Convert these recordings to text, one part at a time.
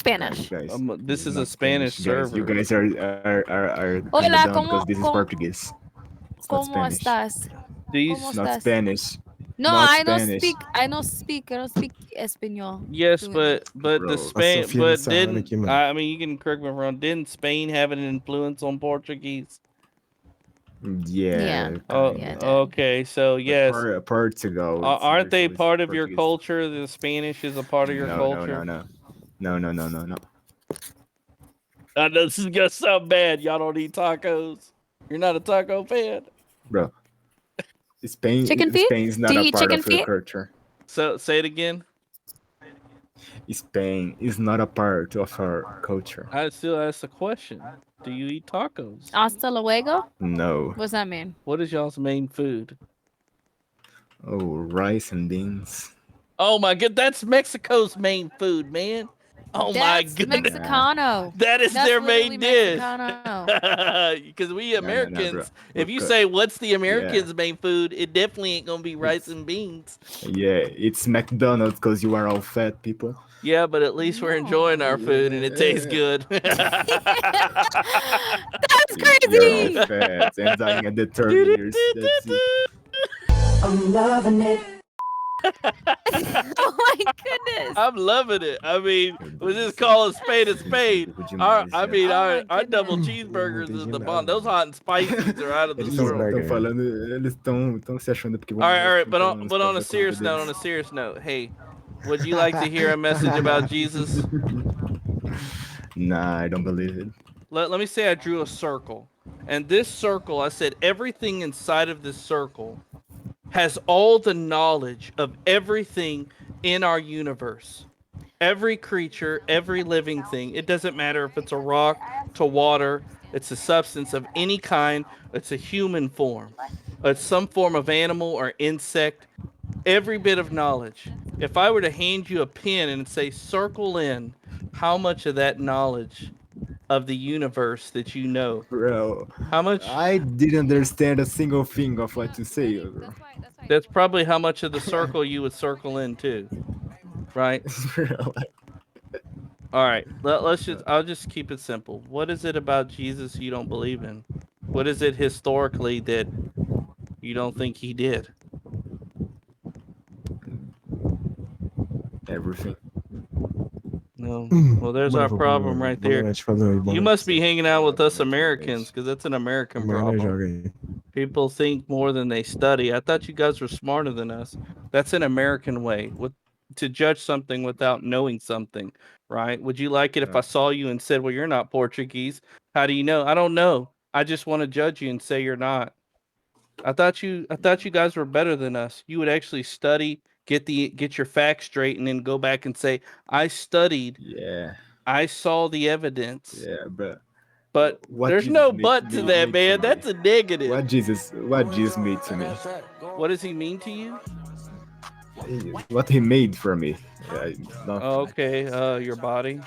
Spanish. This This is a not Spanish guys. You server. guys are kind of Hola, dumb because this is Portuguese. It's not cómo Spanish. estás? ¿Cómo These, Not estás? Spanish. No, Not I don't Spanish. speak. I don't speak. I don't speak español. yes, fluently. but the Bro. A Spain, Sofia but Sahara aqui, didn't mano. I mean you can correct me if I'm wrong? Didn't Spain have an influence on Portuguese? Yeah, Oh, Yeah, kind it of. did. okay. So But yes, Portugal, it's aren't they usually part of your Portuguese. culture? The Spanish is a part of your No, no, culture. no, no, no, no, no, no, no. I know this is gonna sound bad. Y'all don't eat tacos. You're not a taco fan. Bro, Chicken feet? Spain's Do not you a eat part chicken of your feet? culture. So say it again. Spain is not a part of our culture. I still ask the question. Do you eat tacos? Hasta luego? No. What's that mean? What is y'all's main food? Oh, rice and beans. Oh my god, that's Mexico's main food, man. Oh my That's goodness. Mexicano. That is That's their literally main dish. Mexicano. Because we No, no, no, bro. Americans, if you Look, say what's the yeah, Americans' main food, it definitely ain't gonna be rice it's and beans. yeah, it's McDonald's because you are all fat people. Yeah, but at least we're enjoying our food and it tastes Yeah. good. That's You're all crazy. fat and dying at the 30 years. That's it. I'm loving it. Oh my goodness. I'm loving it. I mean, we just Would call a spade a spade. you Our, mind, I yeah? mean, Oh our, my our double goodness. cheeseburgers is Entendi the nada, bomb. Those mano. hot and spices are out of this Eles world. estão Cheeseburger. falando, eles estão se achando porque vão All morrer right, com but 30 on, anos but por on causa a da comida serious note, deles. hey, would you like to hear a message about Jesus? Nah, I don't believe it. Let me say I drew a circle, and this circle, I said everything inside of this circle has all the knowledge of everything in our universe. Every creature, every living thing. It doesn't matter if it's a rock to water, it's a substance of any kind, it's a human form, it's some form of animal or insect. Every bit of knowledge. If I were to hand you a pen and say circle in how much of that knowledge of the universe that you know, Bro, how much? I didn't understand a single thing of what you say, bro. That's probably how much of the circle you would circle in too, right? Bro, All right, let's just. I'll just keep it simple. What is it about Jesus you don't believe in? What is it historically that you don't think he did? everything. No. Well, there's our Mano, problem right boa there. noite, falou. Boa You noite. must be hanging out with us Boa noite, boa Americans noite. because that's an American Amanhã nós problem. joga aí. People think more than they study. I thought you guys were smarter than us. That's an American way to judge something without knowing something, right? Would you like it if I saw you and said, "Well, you're not Portuguese"? How do you know? I don't know. I just want to judge you and say you're not. I thought you guys were better than us. You would actually study, get your facts straight, and then go back and say, "I studied. Yeah, I saw the evidence." yeah, bro. But What there's Jesus no made- but to made- that, made man. to That's me. a negative. What Jesus made to me. What does he mean to you? What he made for me. Nothing. Oh, okay. Your body,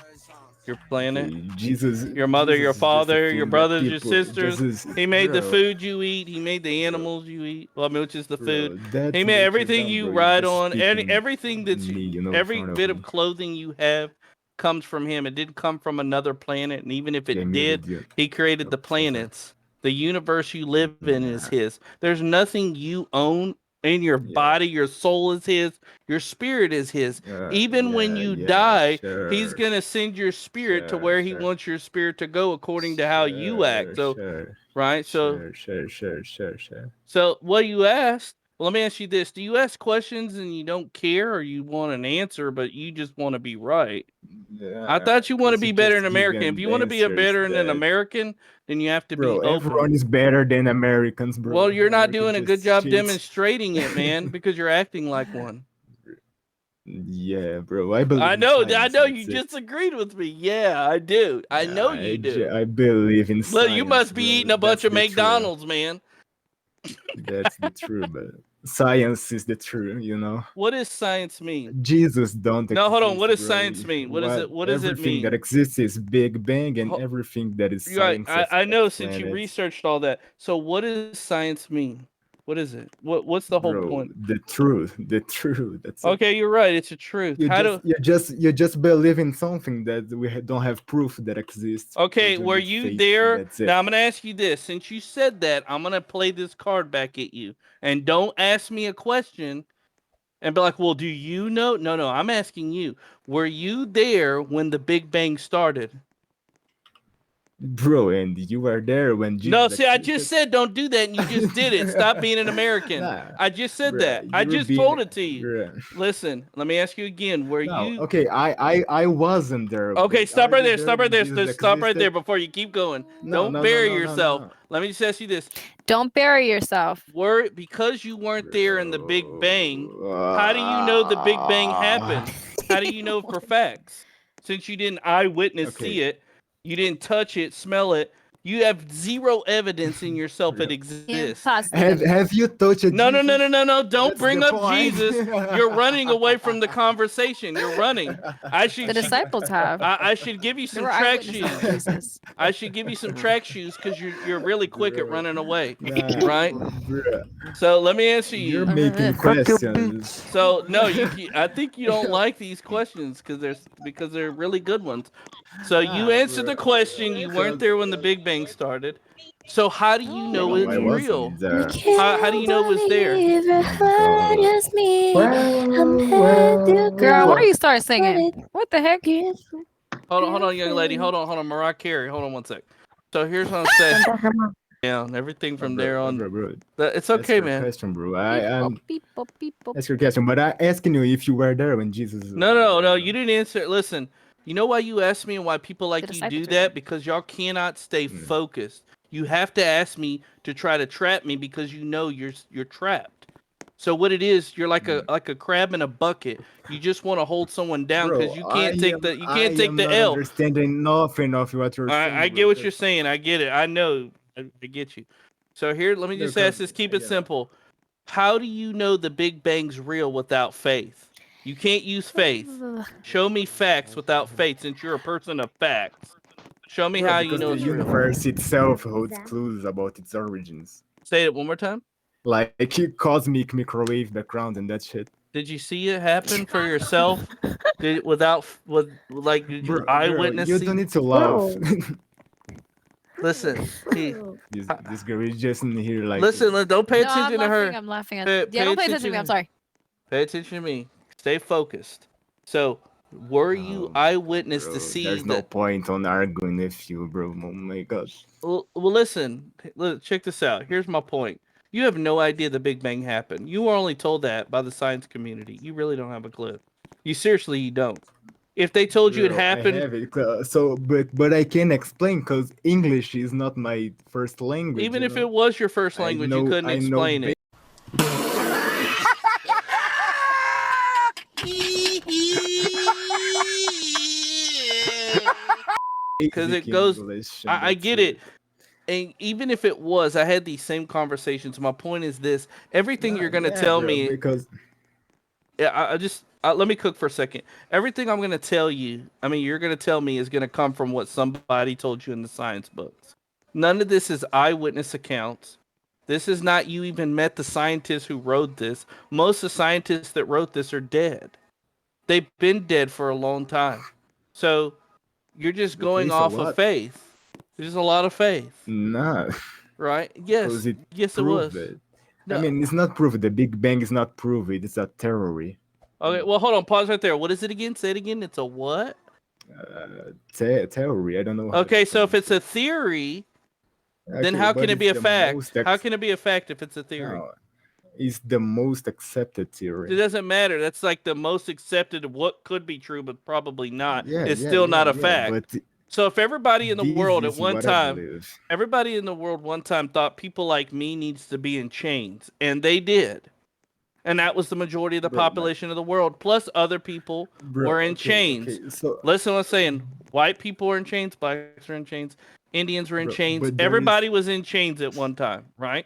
your planet, Jesus, your mother, Jesus your is just a father, thing your that brothers, your people- sisters. Jesus- He made the bro, food you eat. He made the animals you eat. Well, I mean, which is the bro, food. that's He what made you're everything dumb, you bro. You're ride just on, speaking everything that's me, you know, in every front of bit me. of clothing you have comes from him. It didn't come from another planet, and even if it Yeah, me did, with you. he created the planets. The universe you live in is his. There's nothing you own in your body. Your soul is his. Your spirit is his. Even when you die, he's going to send your spirit to where he wants your spirit to go according to how you act. So, right? So, Sure. so what you asked, well, let me ask you this. Do you ask questions and you don't care or you want an answer, but you just want to be right? I thought you want to be better than American. If you want to be a better than American, then you have to be Bro, open. everyone is better than Americans, bro. Well, you're not America doing a just good job shit. demonstrating it, man, because you're acting like one. Yeah, bro. I believe. I in know science, you that's it. just agreed with me. Yeah, I do. I know you do. I believe in science. Well, you must be bro. eating a bunch That's of the truth. McDonald's, man. That's the truth, but science is the truth, you know. What does science mean? Jesus don't No, hold on. exist, What does bro. science mean? What is it? What does it Everything mean? that exists is Big Bang, and Ho- everything that is You're right. science. I know since you researched all that. So what does science mean? What is it? What's the whole Bro, point? the truth. That's it. Okay, you're right. It's a truth. You just believe in something that don't have proof that exists. Okay, You were need you faith, there? that's it. Now I'm gonna ask you this. Since you said that, I'm gonna play this card back at you. And don't ask me a question and be like, well, do you know? No, I'm asking you. Were you there when the Big Bang started? Bro, and you were there when No, Jesus see, I just existed. said don't do that, and you just did it. Stop being an American. Nah, I just said bruh, that. I you're just being, told it to you. bruh. Listen, let me ask you again. Were No, you okay, I wasn't there. okay? But Stop are right you there. there Stop right when there. Jesus Stop right there existed? before you keep going. No, Don't no, no, bury no, no, no, yourself. no. Let me just ask you this. Don't bury yourself. Because you weren't there in the Big Bang, how do you know the Big Bang happened? How do you know for facts? Since you didn't eyewitness Okay. see it, you didn't touch it, smell it, you have zero evidence in yourself it Real. exists. Impossible. Have you touched No, Jesus? no. Don't That's bring the up point. Jesus. You're running away from the conversation. You're running. I The should disciples have. I should give you They some were track eyewitnesses of shoes. Jesus. I should give you some track shoes because you're really quick at Bro. running away. Nah, Right? bruh. So let me answer You're you. making questions. So no, I think you don't like these questions because they're really good ones. So you Nah, answered the bruh. question. You weren't Because there when the Big Bang started. So how do you know no, I it's real? wasn't there. How do you know it was there? Because Girl, why Well, you start singing? What the heck? Hold on, young lady. Hold on, Mariah Carey. Hold on one sec. So here's what I'm saying. Yeah, and everything from there on. bro, It's that's okay, your man. question, bro. Beep, boop, beep, boop. That's your question. But I asking you if you were there when Jesus. No. You didn't answer. Listen, you know why you asked me and why people like The you do disciples are that? there. Because y'all cannot stay Mm. focused. You have to ask me to try to trap me because you know you're trapped. So what it is, you're like a crab in a bucket. You just want to hold someone down because Bro, you can't take I am the not L. understanding nothing of what you're I saying, get bro. what you're saying. I get it. I know. I get you. So here, let me just ask this. Keep it simple. How do you know the Big Bang's real without faith? You can't use faith. Show me facts without faith since you're a person of facts. Show me Bro, how you because know the it's real. universe itself holds clues about its origins, Say it one more time. like cosmic microwave background and that shit. Did you see it happen for yourself? Did you Bro, eyewitness you see? don't need to laugh. Listen, this girl is just in here like. listen. Don't pay No, I'm attention to laughing. her. I'm laughing at. Pay Yeah, don't pay attention to me. I'm sorry. Pay attention to me. Stay focused. So, were you Oh, eyewitness to bro, see there's no the? point on arguing with you, bro. Oh my god. Well, listen. Check this out. Here's my point. You have no idea the Big Bang happened. You were only told that by the science community. You really don't have a clue. You don't. If they told you it Bro, I happened, have it. So, but I can explain because English is not my first language. even you if know? it was your first language, you couldn't I know explain it. Because basic it goes. English, and I that's get it. And even if it was, I had these same conversations. My point is this: everything you're gonna Yeah, tell bro, me. because Yeah, I just let me cook for a second. Everything I'm gonna tell you, I mean, you're gonna tell me is gonna come from what somebody told you in the science books. None of this is eyewitness accounts. This is not you even met the scientists who wrote this. Most of the scientists that wrote this are dead. They've been dead for a long time. So you're just okay, going so off of what? faith. There's a lot of faith, Nah, right? because it Yes, it proved was. it. I No. mean, it's not proved. The Big Bang is not proved. It's a theory. Okay, well, hold on. Pause right there. What is it again? Say it again. It's a what? Theory. I don't know how to Okay, so explain if it's it. a theory, then Okay, how can but it it's be a the fact? most How can it be a fact if it's a theory? no, it's the most accepted It theory. doesn't matter. That's like the most accepted of what could be true, but probably not. Yeah, It's yeah, still yeah, not a yeah. fact. But So if everybody in the this world at is one what I time, believe. everybody in the world one time thought people like me needs to be in chains, and they did. And that was the majority of the Bro, population of the world, plus other people bro, were in okay, chains. okay. So, Listen what I'm saying. White people are in chains, blacks are in chains, Indians were in bro, chains. but there is Everybody was in chains at one time, right?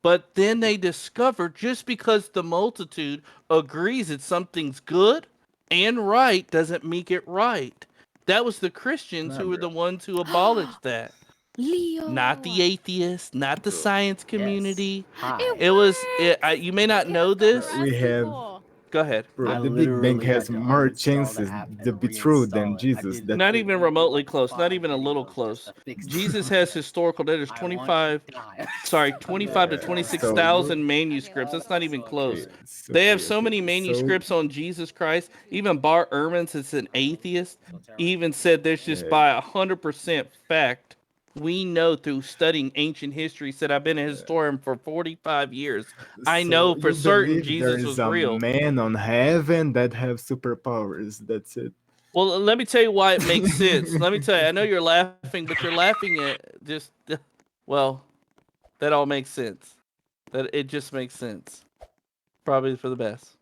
But then they discovered just because the multitude agrees that something's good and right doesn't make it right. That was the Christians nah, who were bro. the ones who abolished that. Leo. not the atheists, not the science community. Hi. It was. You may not know this. We have- Go ahead. Bro, I the Big Bang literally has had to more uninstall the chances app and to be true than reinstall it. I Jesus. did That's Not it. even remotely close. Not even a little videos close. just to fix Jesus it. has historical data. There's I want 25. to die. Sorry, 25 to Yeah, 26,000 so- manuscripts. That's not even So close. good. So, They have okay, so okay. many manuscripts on Jesus Christ. Even Bart Ehrman, since an atheist, even said there's just Yeah. by 100% fact. We know through studying ancient history. Said I've been a historian for 45 years. I So know for you certain believe Jesus there was is a real. man on heaven that have superpowers. That's it. Well, let me tell you why it makes sense. Let me tell you. I know you're laughing, but you're laughing at just. Well, that all makes sense. That it just makes sense. Probably for the best.